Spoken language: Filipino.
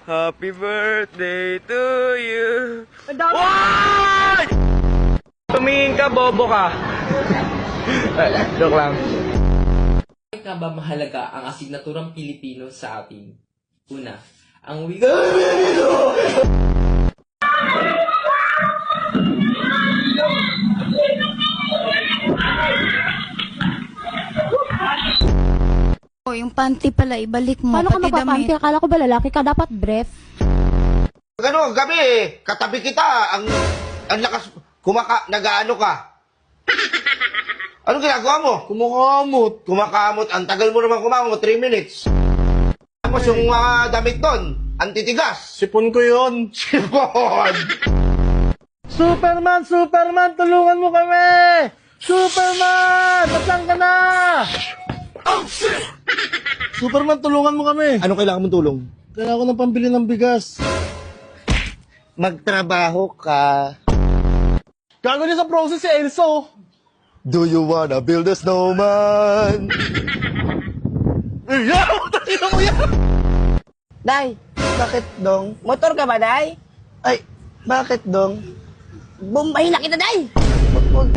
Happy birthday to you. Why? Tumingin ka, bobo ka. Joke lang. Bakit nga ba mahalaga ang asignaturang Pilipino sa atin? Una, ang wika... Oh, yung panty pala, ibalik mo. Paano ka pati magpapanty? damit. Akala ko ba lalaki ka? Dapat brief. Ano, gabi katabi kita, ang lakas, nag-aano ka. Anong ginagawa mo? Kumakamot. Ang tagal mo naman kumakamot, 3 minutes. Tapos yung mga damit doon, antitigas. Sipon ko yun. Sipon! Superman! Tulungan mo kami! Superman! Saan ka na? Superman, tulungan mo kami. Ano kailangan mong tulong? Kailangan ko ng pambili ng bigas. Magtrabaho ka. Gago niya sa process si Elso. Do you wanna build a snowman? Day, Bakit dong? motor ka ba, Day? Ay, bakit dong? Bombahin na kita, Day! Wag-